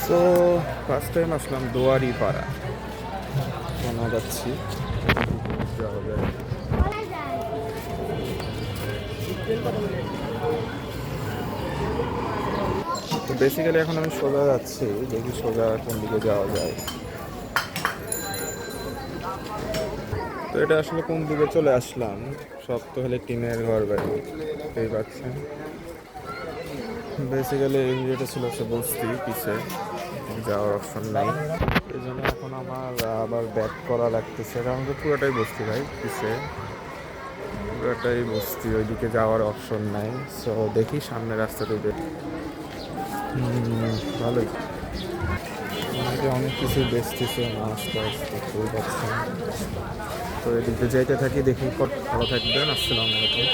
So first time আসলাম দুয়ারি পাড়া, শোনা যাচ্ছি যাওয়া যায়। তো বেসিক্যালি এখন আমি সোজা যাচ্ছি, দেখি সোজা কোন দিকে যাওয়া যায়। তো এটা আসলে কোন দিকে চলে আসলাম, সব তো হলে টিনের ঘর বাড়ি, বুঝতেই পারছেন। বেসিক্যালি এই যেটা ছিল হচ্ছে বস্তি, পিছে যাওয়ার অপশন নাই, এই জন্য এখন আমার আবার ব্যাক করা লাগতেছে, কারণ তো পুরোটাই বস্তি ভাই, পিছে পুরোটাই বস্তি, ওইদিকে যাওয়ার অপশন নাই। সো দেখি সামনে রাস্তাতে ভালোই, অনেকে অনেক কিছু বেচতেছে, মাছ টাছ দেখতেই পাচ্ছেন। তো এদিকে যাইতে থাকি, দেখি ভালো থাকবেন। আসসালামু আলাইকুম।